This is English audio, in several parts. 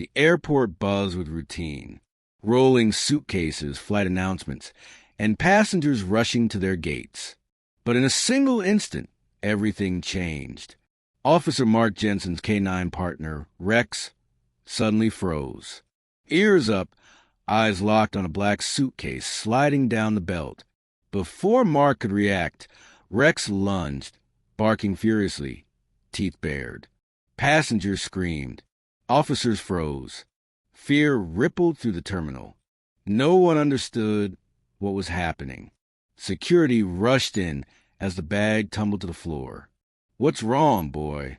The airport buzzed with routine, rolling suitcases, flight announcements, and passengers rushing to their gates. But in a single instant, everything changed. Officer Mark Jensen's K-9 partner, Rex, suddenly froze. Ears up, eyes locked on a black suitcase sliding down the belt. Before Mark could react, Rex lunged, barking furiously, teeth bared. Passengers screamed. Officers froze. Fear rippled through the terminal. No one understood what was happening. Security rushed in as the bag tumbled to the floor. "What's wrong, boy?"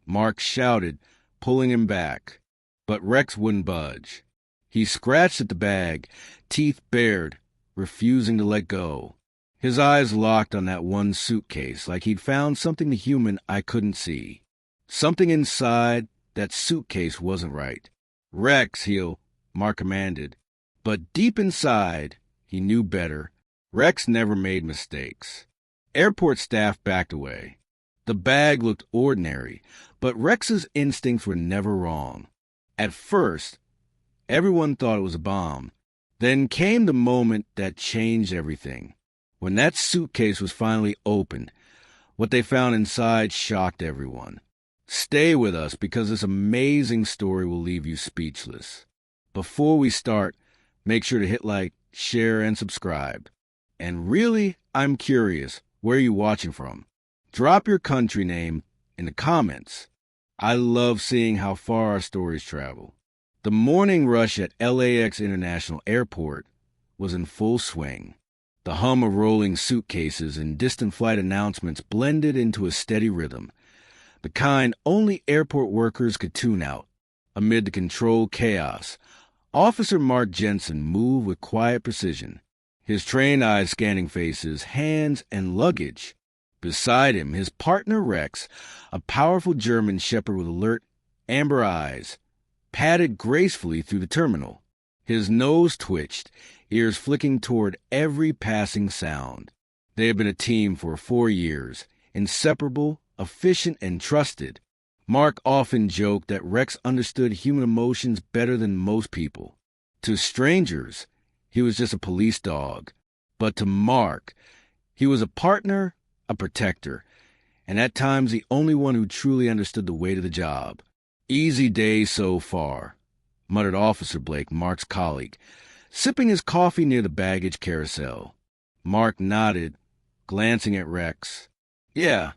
Mark shouted, pulling him back. But Rex wouldn't budge. He scratched at the bag, teeth bared, refusing to let go. His eyes locked on that one suitcase like he'd found something human I couldn't see. Something inside that suitcase wasn't right. "Rex, Mark commanded. But deep inside, he knew better. Rex never made mistakes. Airport staff backed away. The bag looked ordinary, but Rex's instincts were never wrong. At first, everyone thought it was a bomb. Then came the moment that changed everything. When that suitcase was finally opened, what they found inside shocked everyone. Stay with us because this amazing story will leave you speechless. Before we start, make sure to hit like, share, and subscribe. And really, I'm curious, where are you watching from? Drop your country name in the comments. I love seeing how far our stories travel. The morning rush at LAX International Airport was in full swing. The hum of rolling suitcases and distant flight announcements blended into a steady rhythm, the kind only airport workers could tune out. Amid the controlled chaos, Officer Mark Jensen moved with quiet precision, his trained eyes scanning faces, hands, and luggage. Beside him, his partner Rex, a powerful German shepherd with alert, amber eyes, padded gracefully through the terminal. His nose twitched, ears flicking toward every passing sound. They had been a team for 4 years, inseparable, efficient, and trusted. Mark often joked that Rex understood human emotions better than most people. To strangers, he was just a police dog. But to Mark, he was a partner, a protector, and at times the only one who truly understood the weight of the job. "Easy day so far," muttered Officer Blake, Mark's colleague, sipping his coffee near the baggage carousel. Mark nodded, glancing at Rex. "Yeah,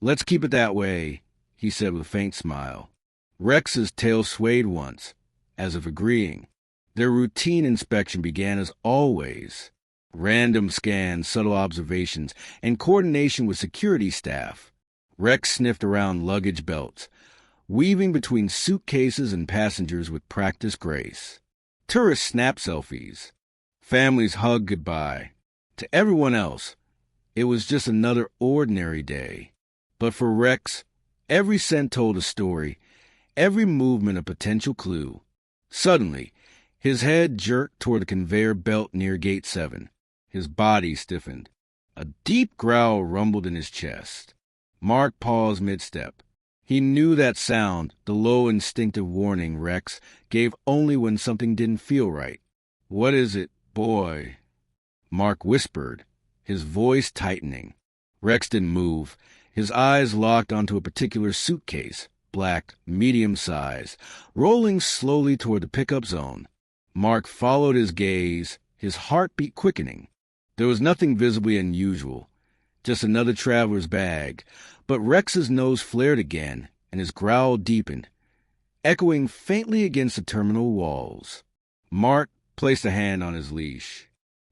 let's keep it that way," he said with a faint smile. Rex's tail swayed once, as if agreeing. Their routine inspection began as always. Random scans, subtle observations, and coordination with security staff. Rex sniffed around luggage belts, weaving between suitcases and passengers with practiced grace. Tourists snapped selfies. Families hugged goodbye. To everyone else, it was just another ordinary day. But for Rex, every scent told a story, every movement a potential clue. Suddenly, his head jerked toward the conveyor belt near Gate 7. His body stiffened. A deep growl rumbled in his chest. Mark paused mid-step. He knew that sound, the low instinctive warning Rex gave only when something didn't feel right. "What is it, boy?" Mark whispered, his voice tightening. Rex didn't move. His eyes locked onto a particular suitcase, black, medium size, rolling slowly toward the pickup zone. Mark followed his gaze, his heartbeat quickening. There was nothing visibly unusual, just another traveler's bag, but Rex's nose flared again, and his growl deepened, echoing faintly against the terminal walls. Mark placed a hand on his leash.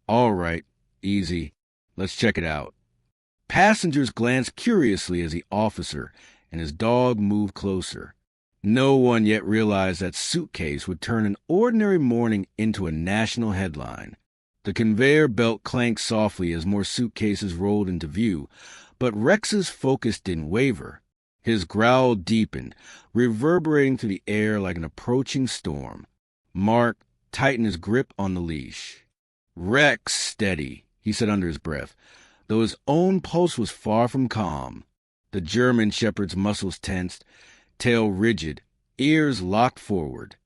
"All right, easy. Let's check it out." Passengers glanced curiously as the officer and his dog moved closer. No one yet realized that Suitcase would turn an ordinary morning into a national headline. The conveyor belt clanked softly as more suitcases rolled into view, but Rex's focus didn't waver. His growl deepened, reverberating through the air like an approaching storm. Mark tightened his grip on the leash. "Rex, steady," he said under his breath, though his own pulse was far from calm. The German shepherd's muscles tensed, tail rigid, ears locked forward.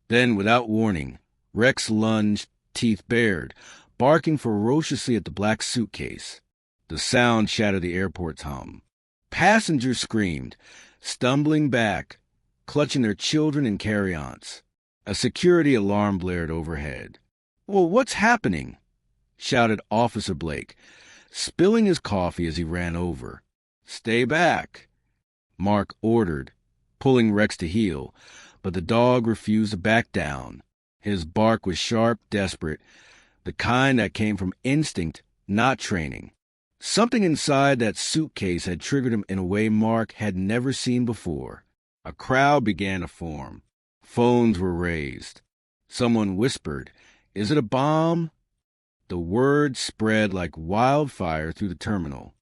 Then, without warning, Rex lunged, teeth bared, barking ferociously at the black suitcase. The sound shattered the airport's hum. Passengers screamed, stumbling back, clutching their children and carry-ons. A security alarm blared overhead. "Well, what's happening?" shouted Officer Blake, spilling his coffee as he ran over. "Stay back," Mark ordered, pulling Rex to heel, but the dog refused to back down. His bark was sharp, desperate, the kind that came from instinct, not training. Something inside that suitcase had triggered him in a way Mark had never seen before. A crowd began to form. Phones were raised. Someone whispered, "Is it a bomb?" The word spread like wildfire through the terminal.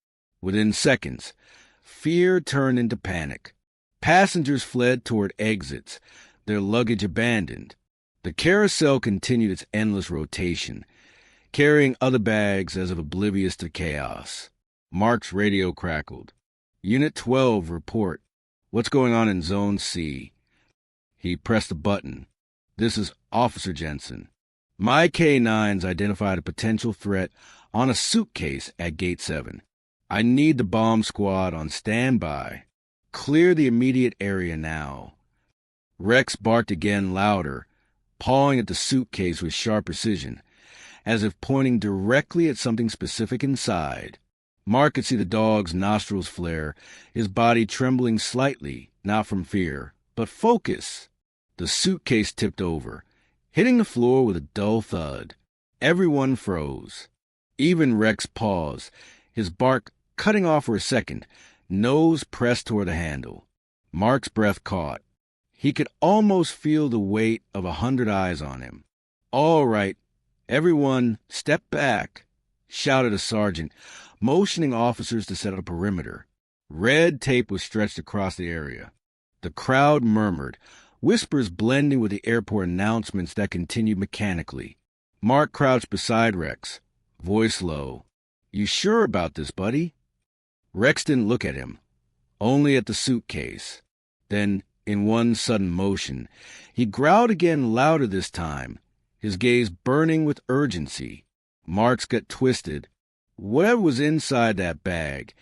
Within seconds, fear turned into panic. Passengers fled toward exits, their luggage abandoned. The carousel continued its endless rotation, carrying other bags as if oblivious to chaos. Mark's radio crackled. "Unit 12, report. What's going on in Zone C?" He pressed a button. "This is Officer Jensen. My K-9s identified a potential threat on a suitcase at Gate 7. I need the bomb squad on standby. Clear the immediate area now." Rex barked again, louder, pawing at the suitcase with sharp precision, as if pointing directly at something specific inside. Mark could see the dog's nostrils flare, his body trembling slightly, not from fear, but focus. The suitcase tipped over, hitting the floor with a dull thud. Everyone froze. Even Rex paused, his bark cutting off for a second, nose pressed toward the handle. Mark's breath caught. He could almost feel the weight of 100 eyes on him. "All right, everyone, step back," shouted a sergeant, motioning officers to set up a perimeter. Red tape was stretched across the area. The crowd murmured, whispers blending with the airport announcements that continued mechanically. Mark crouched beside Rex, voice low. "You sure about this, buddy?" Rex didn't look at him, only at the suitcase. Then, in one sudden motion, he growled again, louder this time, his gaze burning with urgency. Mark's gut twisted. Whatever was inside that bag,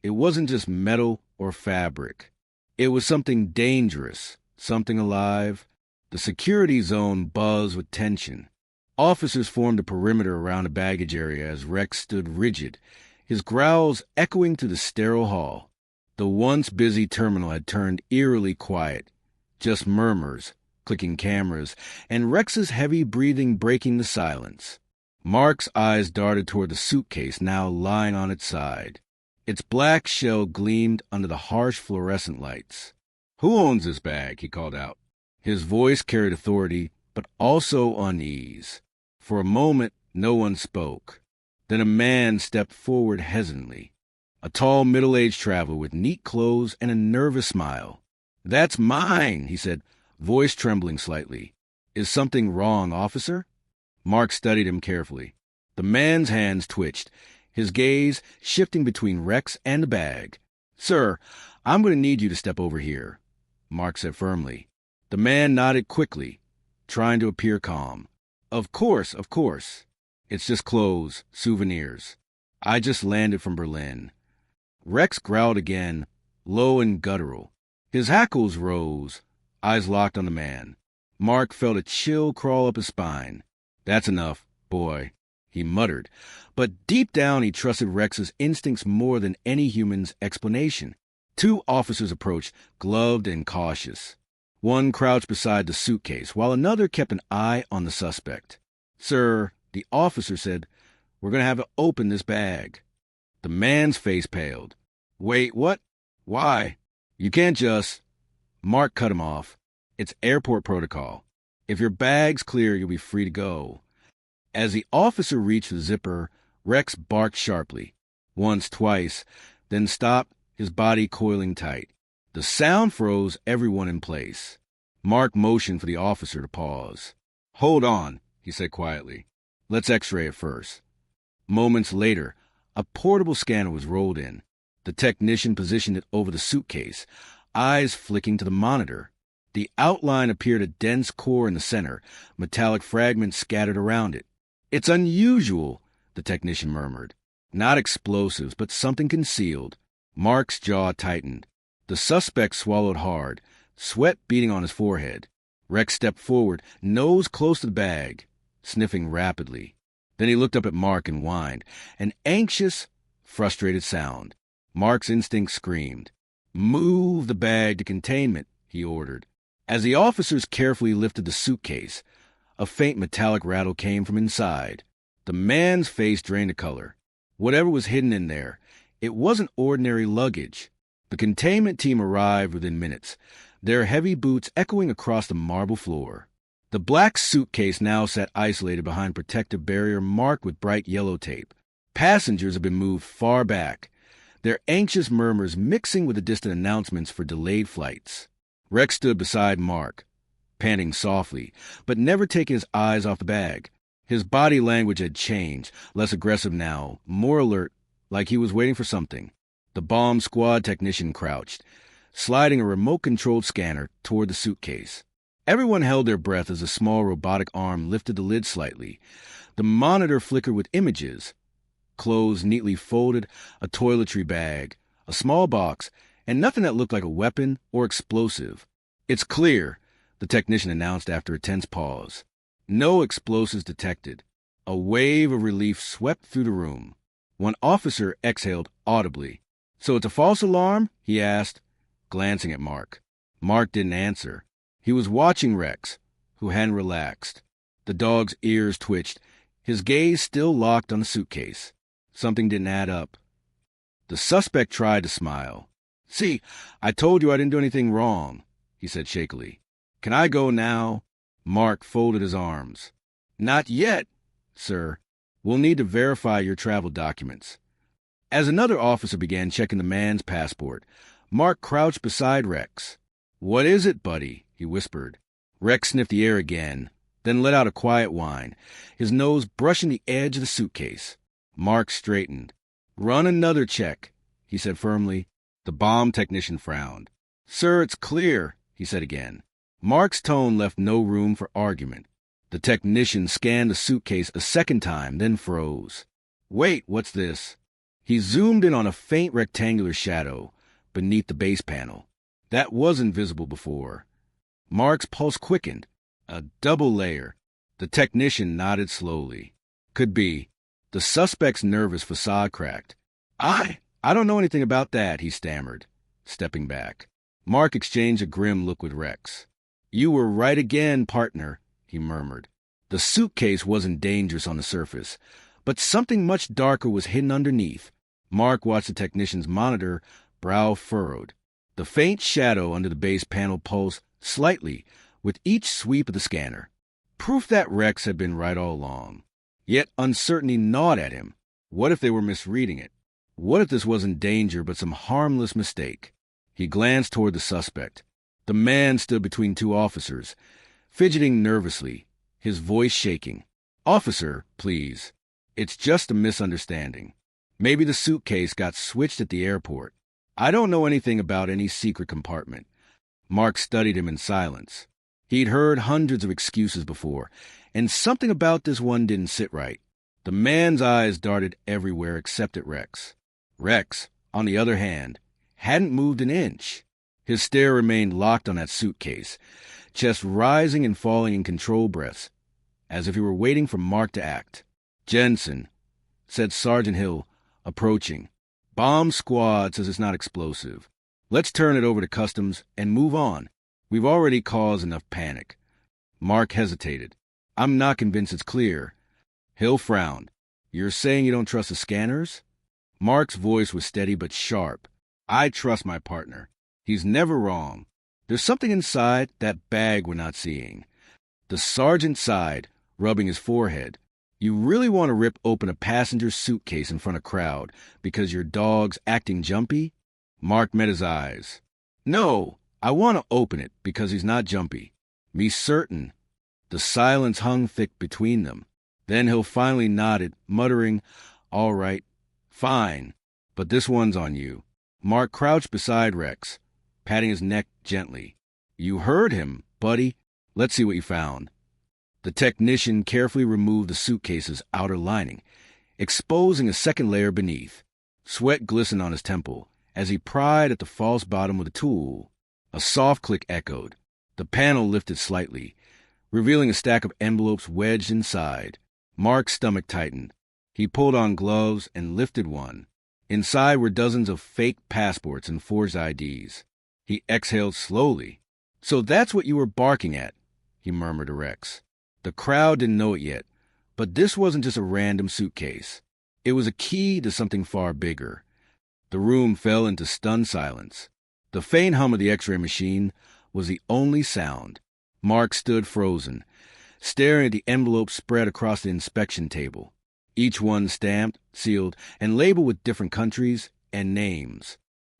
it wasn't just metal or fabric. It was something dangerous, something alive. The security zone buzzed with tension. Officers formed a perimeter around the baggage area as Rex stood rigid, his growls echoing through the sterile hall. The once busy terminal had turned eerily quiet, just murmurs, clicking cameras, and Rex's heavy breathing breaking the silence. Mark's eyes darted toward the suitcase now lying on its side. Its black shell gleamed under the harsh fluorescent lights. "Who owns this bag?" he called out. His voice carried authority, but also unease. For a moment, no one spoke. Then a man stepped forward hesitantly. A tall, middle-aged traveler with neat clothes and a nervous smile. "That's mine," he said, voice trembling slightly. "Is something wrong, officer?" Mark studied him carefully. The man's hands twitched, his gaze shifting between Rex and the bag. "Sir, I'm going to need you to step over here," Mark said firmly. The man nodded quickly, trying to appear calm. Of course. It's just clothes, souvenirs. I just landed from Berlin." Rex growled again, low and guttural. His hackles rose, eyes locked on the man. Mark felt a chill crawl up his spine. "That's enough, boy," he muttered. But deep down he trusted Rex's instincts more than any human's explanation. 2 officers approached, gloved and cautious. One crouched beside the suitcase, while another kept an eye on the suspect. "Sir," the officer said, "we're going to have to open this bag." The man's face paled. "Wait, what? Why? You can't just—" Mark cut him off. "It's airport protocol. If your bag's clear, you'll be free to go." As the officer reached the zipper, Rex barked sharply. Once, twice, then stopped, his body coiling tight. The sound froze everyone in place. Mark motioned for the officer to pause. "Hold on," he said quietly. "Let's x-ray it first." Moments later, a portable scanner was rolled in. The technician positioned it over the suitcase, eyes flicking to the monitor. The outline appeared a dense core in the center, metallic fragments scattered around it. "It's unusual," the technician murmured. "Not explosives, but something concealed." Mark's jaw tightened. The suspect swallowed hard, sweat beading on his forehead. Rex stepped forward, nose close to the bag, sniffing rapidly. Then he looked up at Mark and whined, an anxious, frustrated sound. Mark's instinct screamed. "Move the bag to containment," he ordered. As the officers carefully lifted the suitcase, a faint metallic rattle came from inside. The man's face drained of color. Whatever was hidden in there, it wasn't ordinary luggage. The containment team arrived within minutes, their heavy boots echoing across the marble floor. The black suitcase now sat isolated behind protective barrier marked with bright yellow tape. Passengers had been moved far back, their anxious murmurs mixing with the distant announcements for delayed flights. Rex stood beside Mark, panting softly, but never taking his eyes off the bag. His body language had changed, less aggressive now, more alert, like he was waiting for something. The bomb squad technician crouched, sliding a remote-controlled scanner toward the suitcase. Everyone held their breath as a small robotic arm lifted the lid slightly. The monitor flickered with images. Clothes neatly folded, a toiletry bag, a small box, and nothing that looked like a weapon or explosive. "It's clear," the technician announced after a tense pause. "No explosives detected." A wave of relief swept through the room. One officer exhaled audibly. "So it's a false alarm?" he asked, glancing at Mark. Mark didn't answer. He was watching Rex, who hadn't relaxed. The dog's ears twitched, his gaze still locked on the suitcase. Something didn't add up. The suspect tried to smile. "See, I told you I didn't do anything wrong," he said shakily. "Can I go now?" Mark folded his arms. "Not yet, sir. We'll need to verify your travel documents." As another officer began checking the man's passport, Mark crouched beside Rex. "What is it, buddy?" he whispered. Rex sniffed the air again, then let out a quiet whine, his nose brushing the edge of the suitcase. Mark straightened. "Run another check," he said firmly. The bomb technician frowned. "Sir, it's clear," he said again. Mark's tone left no room for argument. The technician scanned the suitcase a second time, then froze. "Wait, what's this?" He zoomed in on a faint rectangular shadow beneath the base panel. That wasn't visible before. Mark's pulse quickened. A double layer. The technician nodded slowly. "Could be." The suspect's nervous facade cracked. I don't know anything about that," he stammered, stepping back. Mark exchanged a grim look with Rex. "You were right again, partner," he murmured. The suitcase wasn't dangerous on the surface, but something much darker was hidden underneath. Mark watched the technician's monitor, brow furrowed. The faint shadow under the base panel pulsed slightly with each sweep of the scanner. Proof that Rex had been right all along. Yet uncertainty gnawed at him. What if they were misreading it? What if this wasn't danger but some harmless mistake? He glanced toward the suspect. The man stood between two officers, fidgeting nervously, his voice shaking. "Officer, please. It's just a misunderstanding. Maybe the suitcase got switched at the airport. I don't know anything about any secret compartment." Mark studied him in silence. He'd heard hundreds of excuses before, and something about this one didn't sit right. The man's eyes darted everywhere except at Rex. Rex, on the other hand, hadn't moved an inch. His stare remained locked on that suitcase, chest rising and falling in controlled breaths, as if he were waiting for Mark to act. "Jensen," said Sergeant Hill, approaching. "Bomb squad says it's not explosive. Let's turn it over to customs and move on. We've already caused enough panic." Mark hesitated. "I'm not convinced it's clear." Hill frowned. "You're saying you don't trust the scanners?" Mark's voice was steady but sharp. "I trust my partner. He's never wrong. There's something inside that bag we're not seeing." The sergeant sighed, rubbing his forehead. "You really want to rip open a passenger's suitcase in front of a crowd because your dog's acting jumpy?" Mark met his eyes. "No, I want to open it because he's not jumpy. Me certain." The silence hung thick between them. Then Hill finally nodded, muttering, "All right, fine, but this one's on you." Mark crouched beside Rex, patting his neck gently. You heard him, buddy. Let's see what you found. The technician carefully removed the suitcase's outer lining, exposing a second layer beneath. Sweat glistened on his temple as he pried at the false bottom with a tool. A soft click echoed. The panel lifted slightly, revealing a stack of envelopes wedged inside. Mark's stomach tightened. He pulled on gloves and lifted one. Inside were dozens of fake passports and forged IDs. He exhaled slowly. "So that's what you were barking at," he murmured to Rex. The crowd didn't know it yet, but this wasn't just a random suitcase. It was a key to something far bigger. The room fell into stunned silence. The faint hum of the X-ray machine was the only sound. Mark stood frozen, staring at the envelopes spread across the inspection table, each one stamped, sealed, and labeled with different countries and names.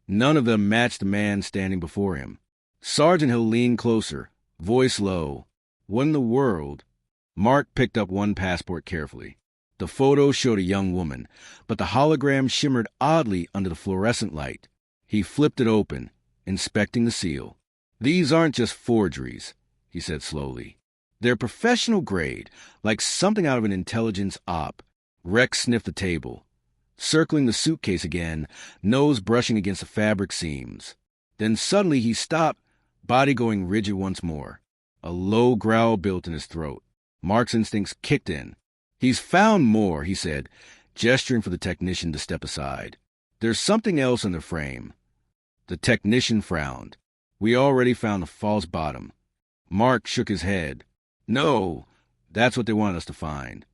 None of them matched the man standing before him. Sergeant Hill leaned closer, voice low. "What in the world?" Mark picked up one passport carefully. The photo showed a young woman, but the hologram shimmered oddly under the fluorescent light. He flipped it open, inspecting the seal. "These aren't just forgeries," he said slowly. "They're professional grade, like something out of an intelligence op." Rex sniffed the table, circling the suitcase again, nose brushing against the fabric seams. Then suddenly he stopped, body going rigid once more. A low growl built in his throat. Mark's instincts kicked in. "He's found more," he said, gesturing for the technician to step aside. "There's something else in the frame." The technician frowned. "We already found the false bottom." Mark shook his head. "No, that's what they want us to find."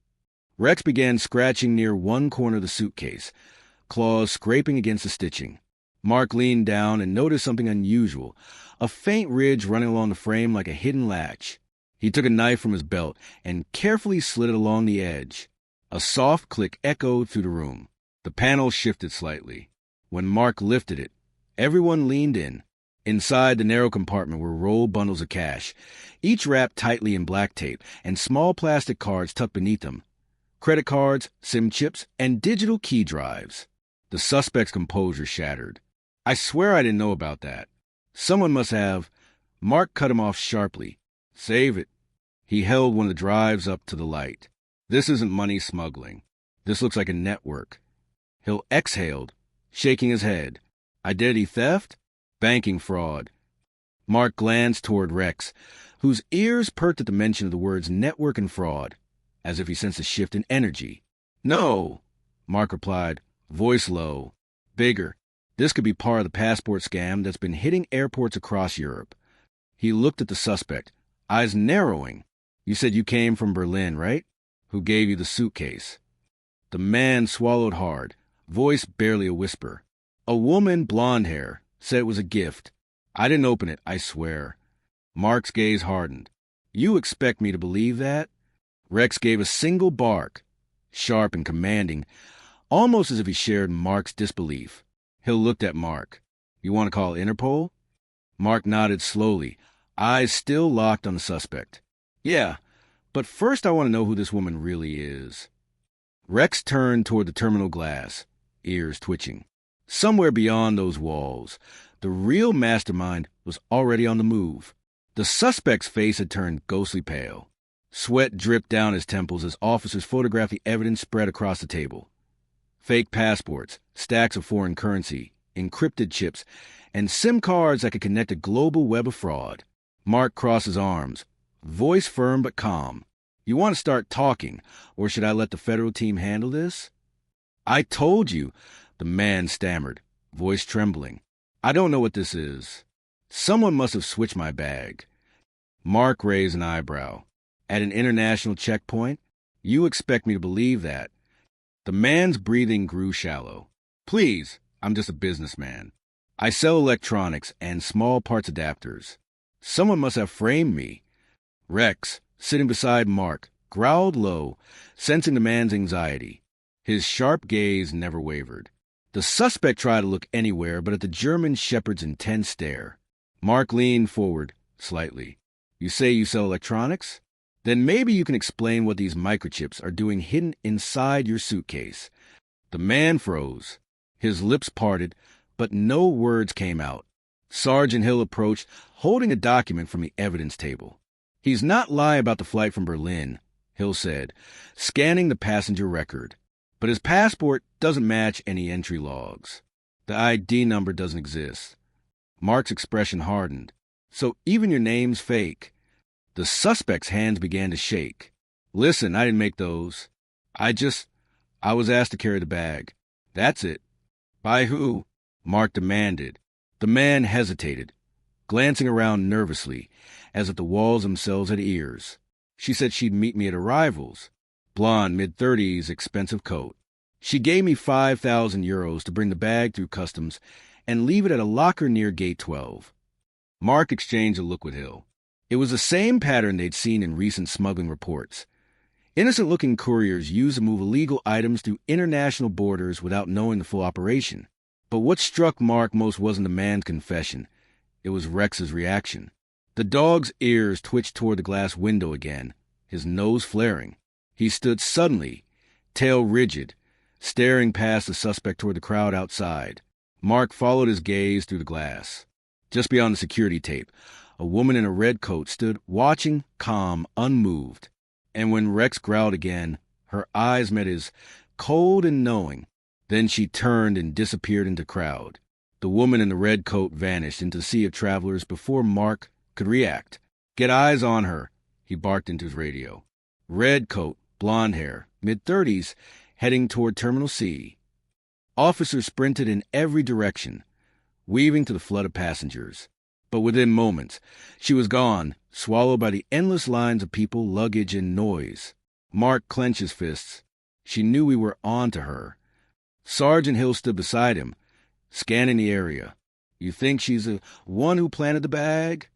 Rex began scratching near one corner of the suitcase, claws scraping against the stitching. Mark leaned down and noticed something unusual, a faint ridge running along the frame like a hidden latch. He took a knife from his belt and carefully slid it along the edge. A soft click echoed through the room. The panel shifted slightly. When Mark lifted it, everyone leaned in. Inside the narrow compartment were rolled bundles of cash, each wrapped tightly in black tape, and small plastic cards tucked beneath them. Credit cards, SIM chips, and digital key drives. The suspect's composure shattered. "I swear I didn't know about that. Someone must have—" Mark cut him off sharply. "Save it." He held one of the drives up to the light. "This isn't money smuggling. This looks like a network." Hill exhaled, shaking his head. "Identity theft? Banking fraud." Mark glanced toward Rex, whose ears perked at the mention of the words network and fraud, as if he sensed a shift in energy. "No," Mark replied, voice low. "Bigger. This could be part of the passport scam that's been hitting airports across Europe." He looked at the suspect, eyes narrowing. "You said you came from Berlin, right? Who gave you the suitcase?" The man swallowed hard, voice barely a whisper. "A woman, blonde hair, said it was a gift. I didn't open it, I swear." Mark's gaze hardened. "You expect me to believe that?" Rex gave a single bark, sharp and commanding, almost as if he shared Mark's disbelief. Hill looked at Mark. "You want to call Interpol?" Mark nodded slowly, eyes still locked on the suspect. "Yeah, but first I want to know who this woman really is." Rex turned toward the terminal glass, ears twitching. Somewhere beyond those walls, the real mastermind was already on the move. The suspect's face had turned ghostly pale. Sweat dripped down his temples as officers photographed the evidence spread across the table. Fake passports, stacks of foreign currency, encrypted chips, and SIM cards that could connect a global web of fraud. Mark crossed his arms, voice firm but calm. "You want to start talking, or should I let the federal team handle this?" "I told you," the man stammered, voice trembling. "I don't know what this is. Someone must have switched my bag." Mark raised an eyebrow. "At an international checkpoint? You expect me to believe that?" The man's breathing grew shallow. "Please, I'm just a businessman. I sell electronics and small parts adapters. Someone must have framed me." Rex, sitting beside Mark, growled low, sensing the man's anxiety. His sharp gaze never wavered. The suspect tried to look anywhere but at the German shepherd's intense stare. Mark leaned forward, slightly. "You say you sell electronics? Then maybe you can explain what these microchips are doing hidden inside your suitcase." The man froze. His lips parted, but no words came out. Sergeant Hill approached, holding a document from the evidence table. "He's not lying about the flight from Berlin," Hill said, scanning the passenger record. "But his passport doesn't match any entry logs. The ID number doesn't exist." Mark's expression hardened. "So even your name's fake?" The suspect's hands began to shake. "Listen, I didn't make those. I was asked to carry the bag. That's it." "By who?" Mark demanded. The man hesitated, glancing around nervously, as if the walls themselves had ears. "She said she'd meet me at arrivals. Blonde, mid-30s, expensive coat. She gave me 5,000 euros to bring the bag through customs and leave it at a locker near Gate 12. Mark exchanged a look with Hill. It was the same pattern they'd seen in recent smuggling reports. Innocent-looking couriers used to move illegal items through international borders without knowing the full operation. But what struck Mark most wasn't the man's confession. It was Rex's reaction. The dog's ears twitched toward the glass window again, his nose flaring. He stood suddenly, tail rigid, staring past the suspect toward the crowd outside. Mark followed his gaze through the glass. Just beyond the security tape, a woman in a red coat stood watching, calm, unmoved. And when Rex growled again, her eyes met his, cold and knowing. Then she turned and disappeared into the crowd. The woman in the red coat vanished into the sea of travelers before Mark could react. "Get eyes on her," he barked into his radio. Red coat, blonde hair, mid-30s, heading toward Terminal C. Officers sprinted in every direction, weaving to the flood of passengers. But within moments, she was gone, swallowed by the endless lines of people, luggage, and noise. Mark clenched his fists. She knew we were on to her. Sergeant Hill stood beside him, scanning the area. "You think she's the one who planted the bag?"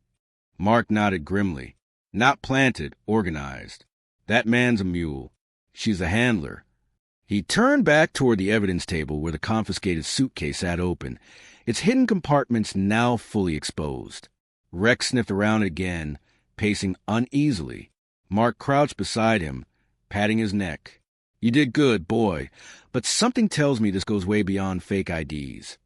Mark nodded grimly. "Not planted, organized. That man's a mule. She's a handler." He turned back toward the evidence table where the confiscated suitcase sat open, its hidden compartments now fully exposed. Rex sniffed around again, pacing uneasily. Mark crouched beside him, patting his neck. "You did good, boy, but something tells me this goes way beyond fake IDs."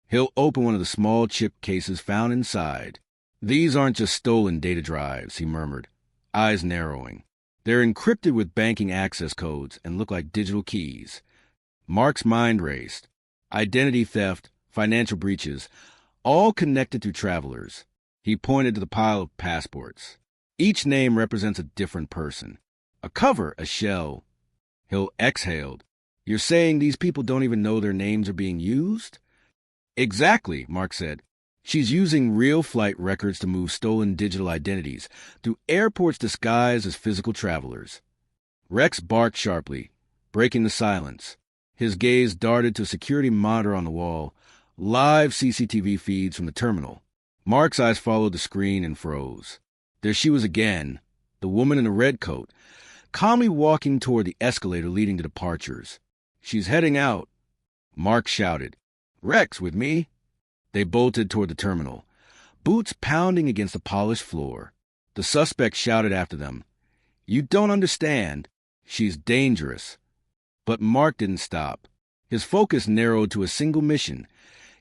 He'll open one of the small chip cases found inside. "These aren't just stolen data drives," he murmured, eyes narrowing. "They're encrypted with banking access codes and look like digital keys." Mark's mind raced. Identity theft, financial breaches, all connected to travelers. He pointed to the pile of passports. Each name represents a different person. A cover, a shell. Hill exhaled. "You're saying these people don't even know their names are being used?" "Exactly," Mark said. "She's using real flight records to move stolen digital identities through airports disguised as physical travelers." Rex barked sharply, breaking the silence. His gaze darted to a security monitor on the wall, live CCTV feeds from the terminal. Mark's eyes followed the screen and froze. There she was again, the woman in the red coat, calmly walking toward the escalator leading to departures. "She's heading out." Mark shouted, "Rex, with me?" They bolted toward the terminal, boots pounding against the polished floor. The suspect shouted after them, "You don't understand. She's dangerous." But Mark didn't stop. His focus narrowed to a single mission: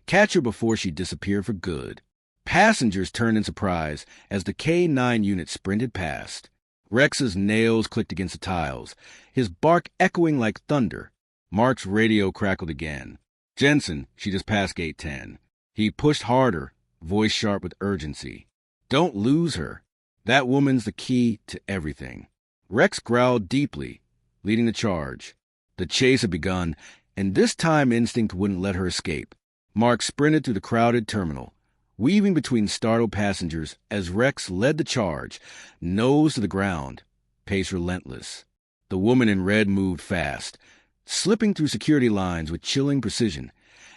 catch her before she disappeared for good. Passengers turned in surprise as the K-9 unit sprinted past. Rex's nails clicked against the tiles, his bark echoing like thunder. Mark's radio crackled again. "Jensen, she just passed Gate 10. He pushed harder, voice sharp with urgency. "Don't lose her. That woman's the key to everything." Rex growled deeply, leading the charge. The chase had begun, and this time instinct wouldn't let her escape. Mark sprinted through the crowded terminal, weaving between startled passengers as Rex led the charge, nose to the ground, pace relentless. The woman in red moved fast, slipping through security lines with chilling precision,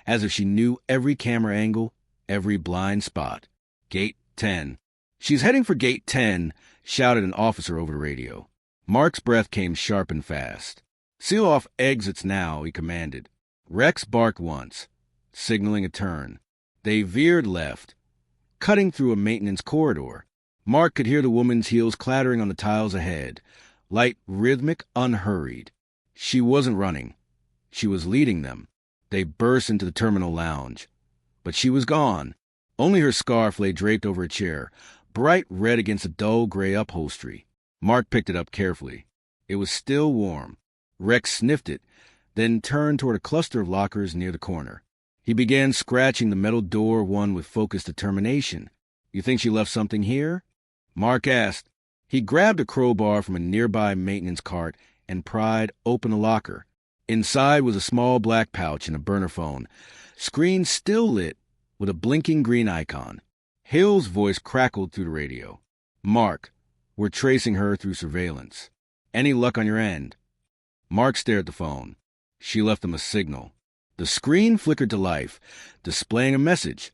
as if she knew every camera angle, every blind spot. "Gate 10. "She's heading for Gate 10, shouted an officer over the radio. Mark's breath came sharp and fast. "Seal off exits now," he commanded. Rex barked once, signaling a turn. They veered left, cutting through a maintenance corridor. Mark could hear the woman's heels clattering on the tiles ahead, light, rhythmic, unhurried. She wasn't running. She was leading them. They burst into the terminal lounge. But she was gone. Only her scarf lay draped over a chair, bright red against a dull gray upholstery. Mark picked it up carefully. It was still warm. Rex sniffed it, then turned toward a cluster of lockers near the corner. He began scratching the metal door one with focused determination. "You think she left something here?" Mark asked. He grabbed a crowbar from a nearby maintenance cart and pried open a locker. Inside was a small black pouch and a burner phone, screen still lit with a blinking green icon. Hill's voice crackled through the radio. "Mark, we're tracing her through surveillance. Any luck on your end?" Mark stared at the phone. She left him a signal. The screen flickered to life, displaying a message.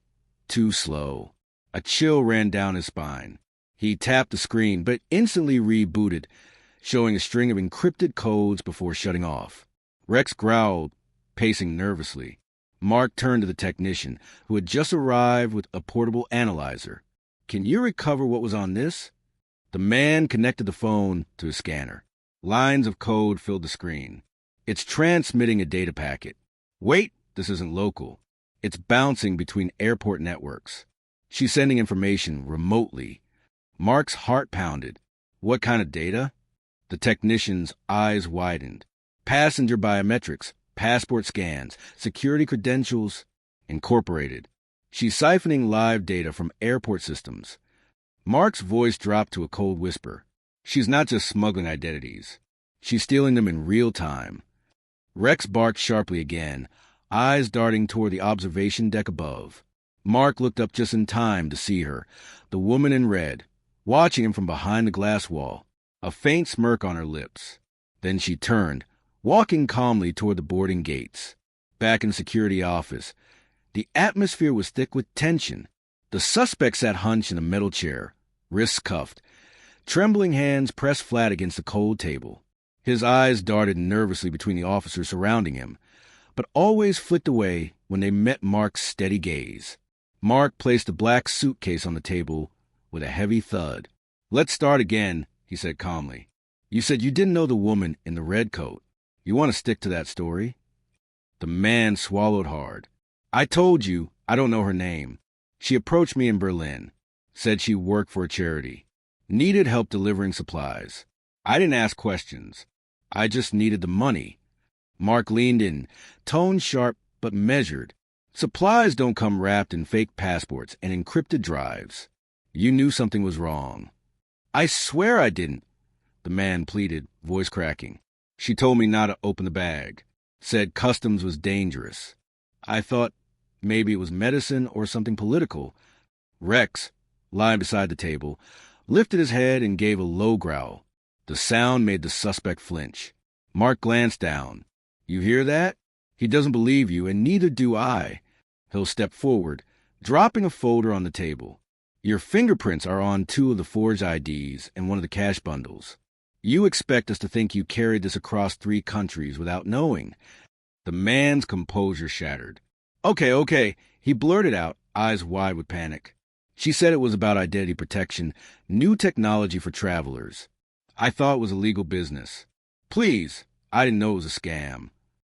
Too slow. A chill ran down his spine. He tapped the screen, but instantly rebooted, showing a string of encrypted codes before shutting off. Rex growled, pacing nervously. Mark turned to the technician, who had just arrived with a portable analyzer. "Can you recover what was on this?" The man connected the phone to a scanner. Lines of code filled the screen. "It's transmitting a data packet. Wait, this isn't local. It's bouncing between airport networks. She's sending information remotely." Mark's heart pounded. "What kind of data?" The technician's eyes widened. "Passenger biometrics, passport scans, security credentials, incorporated. She's siphoning live data from airport systems." Mark's voice dropped to a cold whisper. "She's not just smuggling identities. She's stealing them in real time." Rex barked sharply again, eyes darting toward the observation deck above. Mark looked up just in time to see her, the woman in red, watching him from behind the glass wall, a faint smirk on her lips. Then she turned, walking calmly toward the boarding gates. Back in the security office, the atmosphere was thick with tension. The suspect sat hunched in a metal chair, wrists cuffed, trembling hands pressed flat against the cold table. His eyes darted nervously between the officers surrounding him, but always flicked away when they met Mark's steady gaze. Mark placed a black suitcase on the table with a heavy thud. "Let's start again," he said calmly. "You said you didn't know the woman in the red coat. You want to stick to that story?" The man swallowed hard. "I told you I don't know her name. She approached me in Berlin, said she worked for a charity, needed help delivering supplies. I didn't ask questions. I just needed the money." Mark leaned in, tone sharp but measured. "Supplies don't come wrapped in fake passports and encrypted drives. You knew something was wrong." "I swear I didn't," the man pleaded, voice cracking. "She told me not to open the bag. Said customs was dangerous. I thought maybe it was medicine or something political." Rex, lying beside the table, lifted his head and gave a low growl. The sound made the suspect flinch. Mark glanced down. "You hear that? He doesn't believe you, and neither do I." He'll step forward, dropping a folder on the table. "Your fingerprints are on 2 of the forged IDs and one of the cash bundles. You expect us to think you carried this across 3 countries without knowing." The man's composure shattered. Okay, he blurted out, eyes wide with panic. "She said it was about identity protection, new technology for travelers. I thought it was a legal business. Please, I didn't know it was a scam."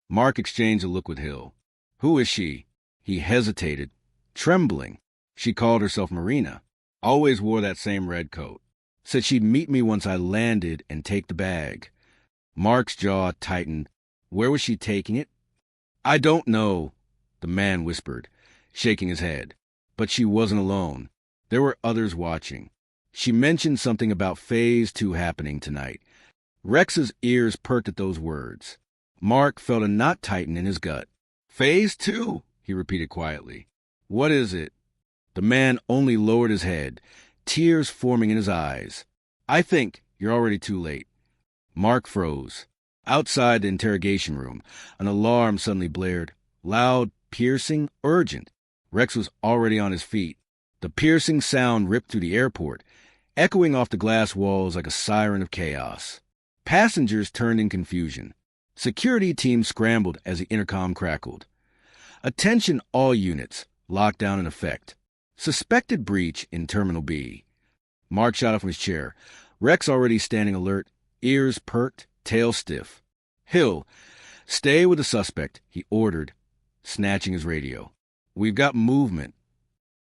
Mark exchanged a look with Hill. "Who is she?" He hesitated, trembling. "She called herself Marina. Always wore that same red coat. Said she'd meet me once I landed and take the bag." Mark's jaw tightened. "Where was she taking it?" "I don't know," the man whispered, shaking his head. "But she wasn't alone. There were others watching. She mentioned something about Phase 2 happening tonight." Rex's ears perked at those words. Mark felt a knot tighten in his gut. "Phase 2?" he repeated quietly. "What is it?" The man only lowered his head, tears forming in his eyes. "I think you're already too late." Mark froze. Outside the interrogation room, an alarm suddenly blared. Loud, piercing, urgent. Rex was already on his feet. The piercing sound ripped through the airport, echoing off the glass walls like a siren of chaos. Passengers turned in confusion. Security teams scrambled as the intercom crackled. "Attention all units. Lockdown in effect. Suspected breach in Terminal B." Mark shot up from his chair. Rex already standing alert, ears perked, tail stiff. "Hill, stay with the suspect," he ordered, snatching his radio. "We've got movement."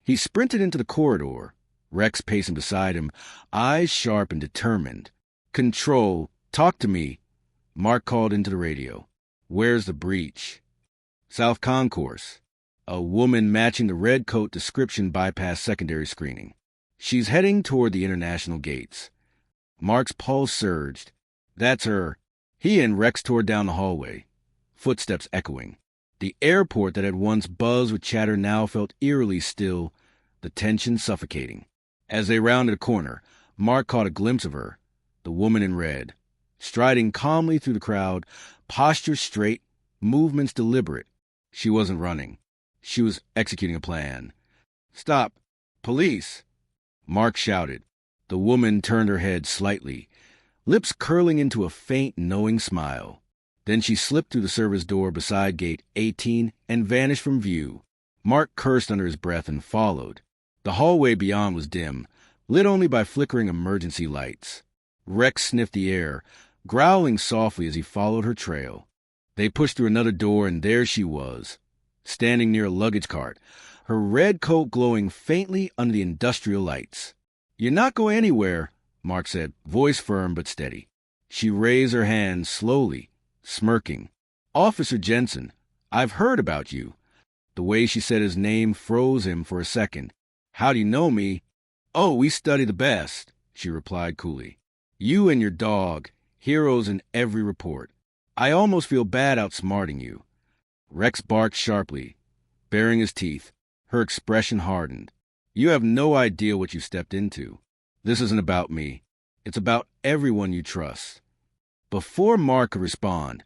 He sprinted into the corridor, Rex pacing beside him, eyes sharp and determined. "Control, talk to me," Mark called into the radio. "Where's the breach?" "South Concourse." A woman matching the red coat description bypassed secondary screening. "She's heading toward the international gates." Mark's pulse surged. "That's her." He and Rex tore down the hallway, footsteps echoing. The airport that had once buzzed with chatter now felt eerily still, the tension suffocating. As they rounded a corner, Mark caught a glimpse of her, the woman in red, striding calmly through the crowd, posture straight, movements deliberate. She wasn't running. She was executing a plan. "Stop! Police!" Mark shouted. The woman turned her head slightly, lips curling into a faint, knowing smile. Then she slipped through the service door beside gate 18 and vanished from view. Mark cursed under his breath and followed. The hallway beyond was dim, lit only by flickering emergency lights. Rex sniffed the air, growling softly as he followed her trail. They pushed through another door, and there she was, standing near a luggage cart, her red coat glowing faintly under the industrial lights. "You're not going anywhere," Mark said, voice firm but steady. She raised her hand slowly, smirking. "Officer Jensen, I've heard about you." The way she said his name froze him for a second. "How do you know me?" "Oh, we study the best," she replied coolly. "You and your dog, heroes in every report. I almost feel bad outsmarting you." Rex barked sharply, baring his teeth. Her expression hardened. "You have no idea what you stepped into. This isn't about me. It's about everyone you trust." Before Mark could respond,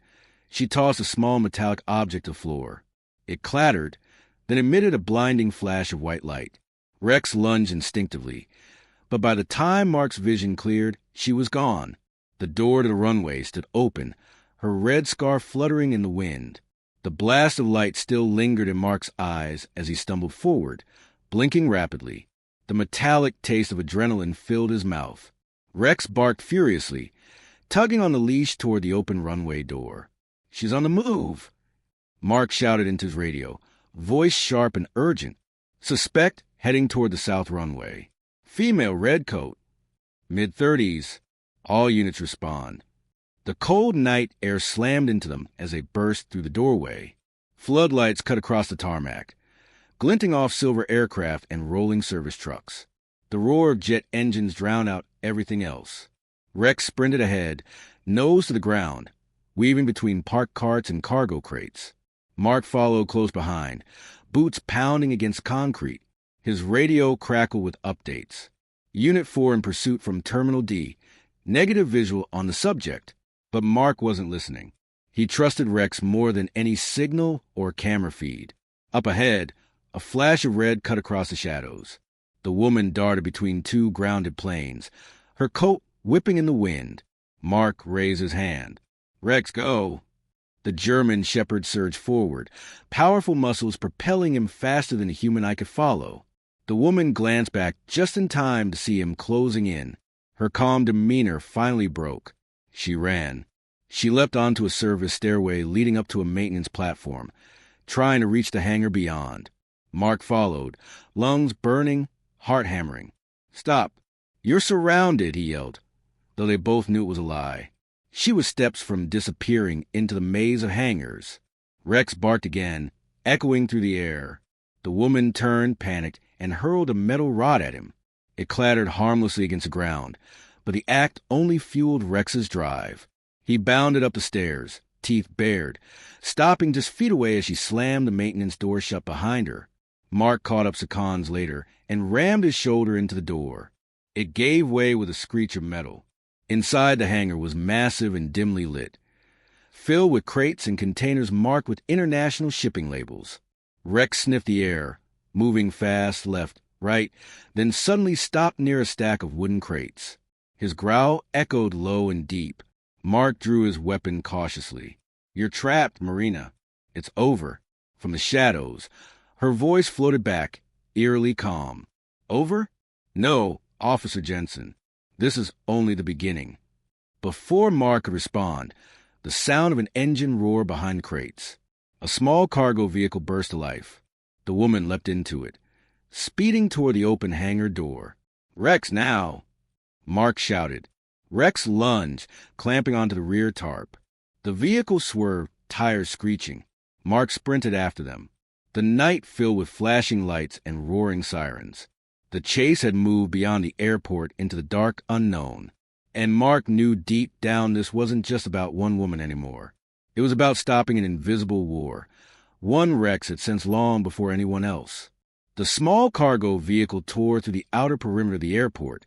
she tossed a small metallic object to the floor. It clattered, then emitted a blinding flash of white light. Rex lunged instinctively, but by the time Mark's vision cleared, she was gone. The door to the runway stood open, her red scarf fluttering in the wind. The blast of light still lingered in Mark's eyes as he stumbled forward, blinking rapidly. The metallic taste of adrenaline filled his mouth. Rex barked furiously, tugging on the leash toward the open runway door. "She's on the move!" Mark shouted into his radio, voice sharp and urgent. "Suspect heading toward the south runway. Female redcoat. Mid-30s. All units respond." The cold night air slammed into them as they burst through the doorway. Floodlights cut across the tarmac, glinting off silver aircraft and rolling service trucks. The roar of jet engines drowned out everything else. Rex sprinted ahead, nose to the ground, weaving between parked carts and cargo crates. Mark followed close behind, boots pounding against concrete. His radio crackled with updates. Unit 4 in pursuit from Terminal D. Negative visual on the subject. But Mark wasn't listening. He trusted Rex more than any signal or camera feed. Up ahead, a flash of red cut across the shadows. The woman darted between two grounded planes, her coat whipping in the wind. Mark raised his hand. "Rex, go!" The German shepherd surged forward, powerful muscles propelling him faster than a human eye could follow. The woman glanced back just in time to see him closing in. Her calm demeanor finally broke. She ran. She leapt onto a service stairway leading up to a maintenance platform, trying to reach the hangar beyond. Mark followed, lungs burning, heart hammering. "Stop! You're surrounded," he yelled, though they both knew it was a lie. She was steps from disappearing into the maze of hangars. Rex barked again, echoing through the air. The woman turned, panicked, and hurled a metal rod at him. It clattered harmlessly against the ground, but the act only fueled Rex's drive. He bounded up the stairs, teeth bared, stopping just feet away as she slammed the maintenance door shut behind her. Mark caught up seconds later and rammed his shoulder into the door. It gave way with a screech of metal. Inside the hangar was massive and dimly lit, filled with crates and containers marked with international shipping labels. Rex sniffed the air, moving fast left, right, then suddenly stopped near a stack of wooden crates. His growl echoed low and deep. Mark drew his weapon cautiously. "You're trapped, Marina. It's over." From the shadows, her voice floated back, eerily calm. "Over? No, Officer Jensen. This is only the beginning." Before Mark could respond, the sound of an engine roared behind the crates. A small cargo vehicle burst to life. The woman leapt into it, speeding toward the open hangar door. "Rex, now!" Mark shouted. Rex lunged, clamping onto the rear tarp. The vehicle swerved, tires screeching. Mark sprinted after them. The night filled with flashing lights and roaring sirens. The chase had moved beyond the airport into the dark unknown. And Mark knew deep down this wasn't just about one woman anymore. It was about stopping an invisible war. One Rex had sensed long before anyone else. The small cargo vehicle tore through the outer perimeter of the airport,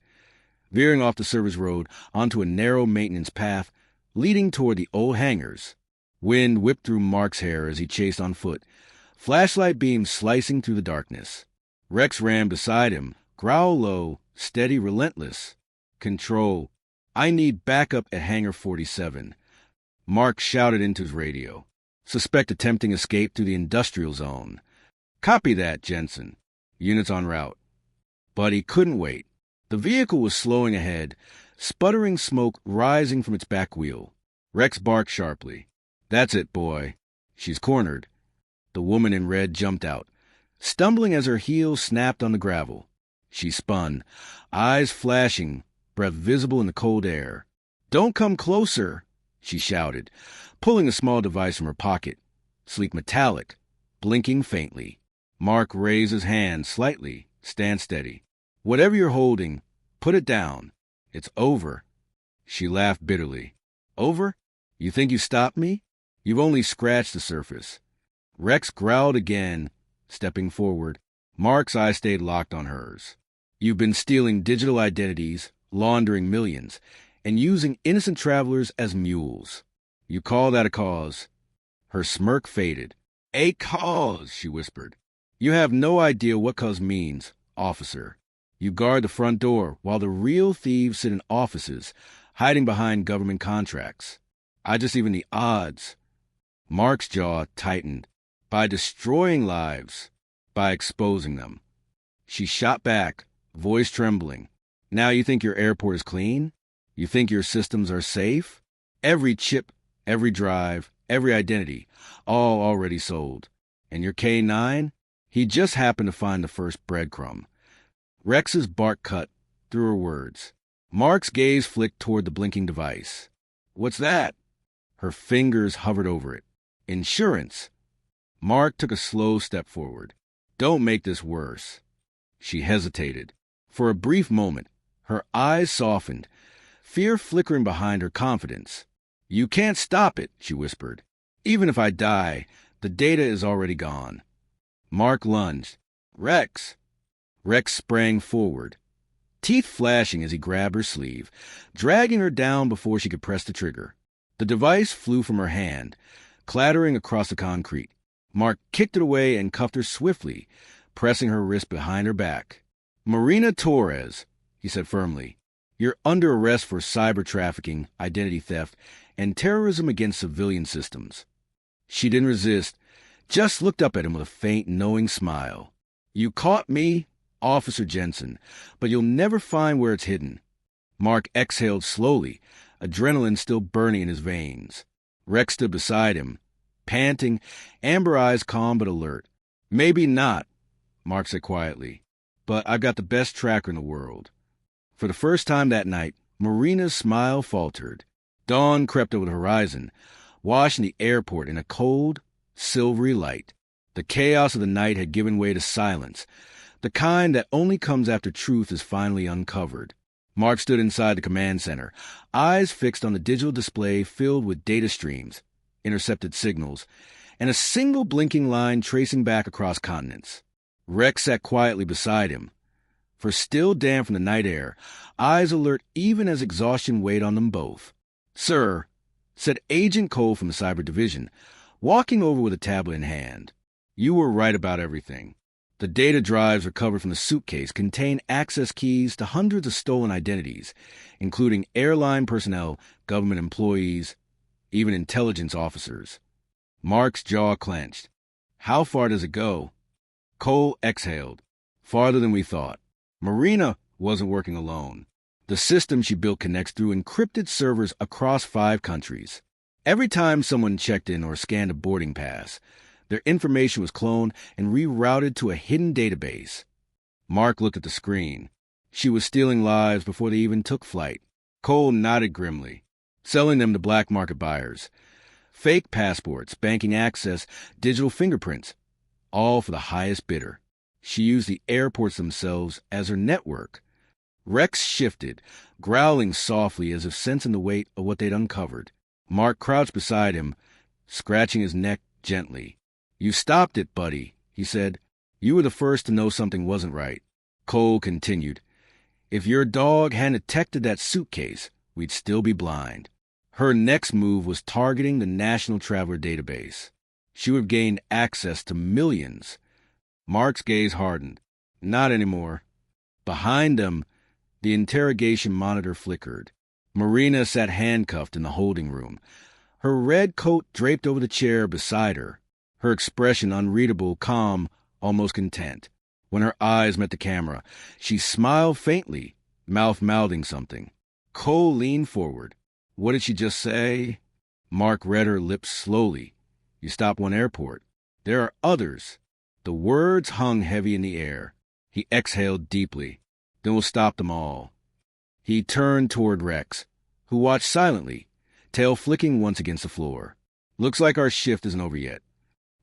veering off the service road onto a narrow maintenance path leading toward the old hangars. Wind whipped through Mark's hair as he chased on foot, flashlight beams slicing through the darkness. Rex ran beside him, growl low, steady, relentless. "Control, I need backup at Hangar 47. Mark shouted into his radio. "Suspect attempting escape through the industrial zone." "Copy that, Jensen. Units en route." But he couldn't wait. The vehicle was slowing ahead, sputtering smoke rising from its back wheel. Rex barked sharply. "That's it, boy. She's cornered." The woman in red jumped out, stumbling as her heels snapped on the gravel. She spun, eyes flashing, breath visible in the cold air. "Don't come closer," she shouted, pulling a small device from her pocket, sleek metallic, blinking faintly. Mark raised his hand slightly. "Stand steady. Whatever you're holding, put it down. It's over." She laughed bitterly. "Over? You think you stopped me? You've only scratched the surface." Rex growled again, stepping forward. Mark's eyes stayed locked on hers. "You've been stealing digital identities, laundering millions, and using innocent travelers as mules. You call that a cause?" Her smirk faded. "A cause," she whispered. "You have no idea what cause means, officer. You guard the front door while the real thieves sit in offices, hiding behind government contracts. I just even the odds." Mark's jaw tightened. "By destroying lives, by exposing them." She shot back, voice trembling. "Now you think your airport is clean? You think your systems are safe? Every chip, every drive, every identity, all already sold. And your K-9? He just happened to find the first breadcrumb." Rex's bark cut through her words. Mark's gaze flicked toward the blinking device. "What's that?" Her fingers hovered over it. "Insurance." Mark took a slow step forward. "Don't make this worse." She hesitated. For a brief moment, her eyes softened, fear flickering behind her confidence. "You can't stop it," she whispered. "Even if I die, the data is already gone." Mark lunged. "Rex!" Rex sprang forward, teeth flashing as he grabbed her sleeve, dragging her down before she could press the trigger. The device flew from her hand, clattering across the concrete. Mark kicked it away and cuffed her swiftly, pressing her wrist behind her back. "Marina Torres," he said firmly, "you're under arrest for cyber trafficking, identity theft, and terrorism against civilian systems." She didn't resist, just looked up at him with a faint, knowing smile. "You caught me, Officer Jensen, but you'll never find where it's hidden." Mark exhaled slowly, adrenaline still burning in his veins. Rex stood beside him, panting, amber eyes calm but alert. "Maybe not," Mark said quietly, "but I've got the best tracker in the world." For the first time that night, Marina's smile faltered. Dawn crept over the horizon, washing the airport in a cold, silvery light. The chaos of the night had given way to silence, the kind that only comes after truth is finally uncovered. Mark stood inside the command center, eyes fixed on the digital display filled with data streams, intercepted signals, and a single blinking line tracing back across continents. Rex sat quietly beside him, for still damp from the night air, eyes alert even as exhaustion weighed on them both. "Sir," said Agent Cole from the Cyber Division, walking over with a tablet in hand, "you were right about everything. The data drives recovered from the Suitcase contain access keys to hundreds of stolen identities, including airline personnel, government employees, even intelligence officers." Mark's jaw clenched. "How far does it go?" Cole exhaled. "Farther than we thought. Marina wasn't working alone. The system she built connects through encrypted servers across 5 countries. Every time someone checked in or scanned a boarding pass, their information was cloned and rerouted to a hidden database. Mark looked at the screen. She was stealing lives before they even took flight. Cole nodded grimly, selling them to black market buyers. Fake passports, banking access, digital fingerprints, all for the highest bidder. She used the airports themselves as her network. Rex shifted, growling softly as if sensing the weight of what they'd uncovered. Mark crouched beside him, scratching his neck gently. "You stopped it, buddy," he said. "You were the first to know something wasn't right." Cole continued, "If your dog hadn't detected that suitcase, we'd still be blind." Her next move was targeting the National Traveler Database. She would have gained access to millions. Mark's gaze hardened. Not anymore. Behind them, the interrogation monitor flickered. Marina sat handcuffed in the holding room, her red coat draped over the chair beside her, her expression unreadable, calm, almost content. When her eyes met the camera, she smiled faintly, mouthing something. Cole leaned forward. What did she just say? Mark read her lips slowly. You stop one airport. There are others. The words hung heavy in the air. He exhaled deeply. Then we'll stop them all. He turned toward Rex, who watched silently, tail flicking once against the floor. Looks like our shift isn't over yet.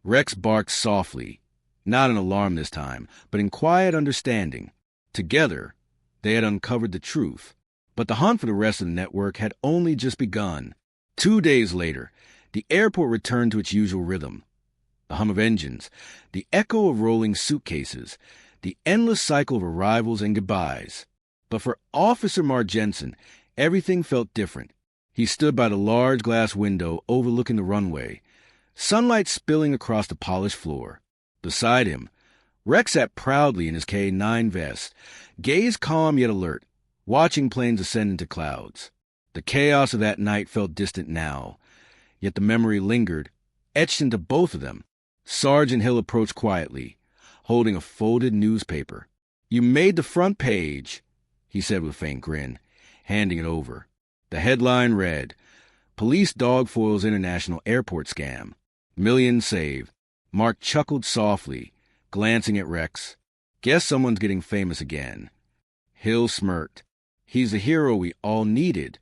Rex barked softly, not in alarm this time, but in quiet understanding. Together, they had uncovered the truth. But the hunt for the rest of the network had only just begun. 2 days later, the airport returned to its usual rhythm. The hum of engines, the echo of rolling suitcases, the endless cycle of arrivals and goodbyes. But for Officer Mark Jensen, everything felt different. He stood by the large glass window overlooking the runway, sunlight spilling across the polished floor. Beside him, Rex sat proudly in his K-9 vest, gaze calm yet alert, watching planes ascend into clouds. The chaos of that night felt distant now, yet the memory lingered, etched into both of them. Sergeant Hill approached quietly, holding a folded newspaper. You made the front page, he said with a faint grin, handing it over. The headline read, Police Dog Foils International Airport Scam. Millions saved. Mark chuckled softly, glancing at Rex. Guess someone's getting famous again. Hill smirked. He's the hero we all needed.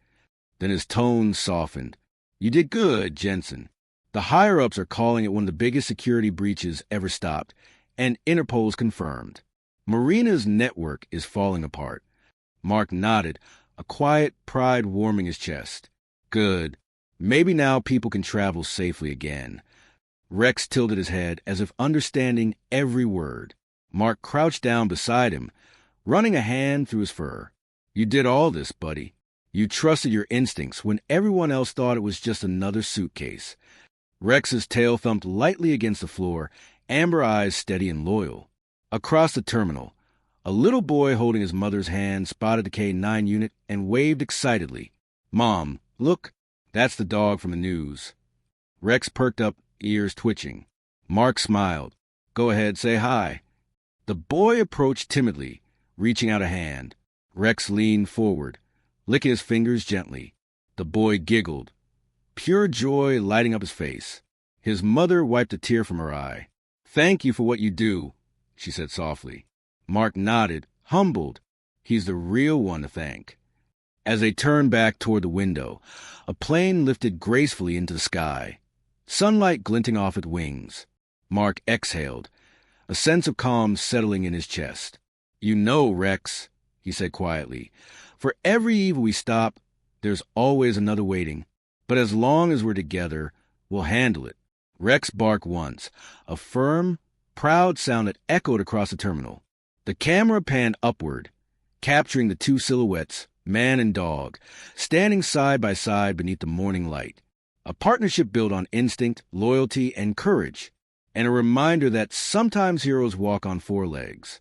Then his tone softened. You did good, Jensen. The higher-ups are calling it one of the biggest security breaches ever stopped, and Interpol's confirmed. Marina's network is falling apart. Mark nodded, a quiet pride warming his chest. Good. Maybe now people can travel safely again. Rex tilted his head as if understanding every word. Mark crouched down beside him, running a hand through his fur. You did all this, buddy. You trusted your instincts when everyone else thought it was just another suitcase. Rex's tail thumped lightly against the floor, amber eyes steady and loyal. Across the terminal, a little boy holding his mother's hand spotted the K-9 unit and waved excitedly. Mom, look, that's the dog from the news. Rex perked up, ears twitching. Mark smiled. Go ahead, say hi. The boy approached timidly, reaching out a hand. Rex leaned forward, licking his fingers gently. The boy giggled, pure joy lighting up his face. His mother wiped a tear from her eye. Thank you for what you do, she said softly. Mark nodded, humbled. He's the real one to thank. As they turned back toward the window, a plane lifted gracefully into the sky, sunlight glinting off its wings. Mark exhaled, a sense of calm settling in his chest. You know, Rex, he said quietly, for every evil we stop, there's always another waiting. But as long as we're together, we'll handle it. Rex barked once, a firm, proud sound that echoed across the terminal. The camera panned upward, capturing the two silhouettes, man and dog, standing side by side beneath the morning light. A partnership built on instinct, loyalty, and courage, and a reminder that sometimes heroes walk on four legs.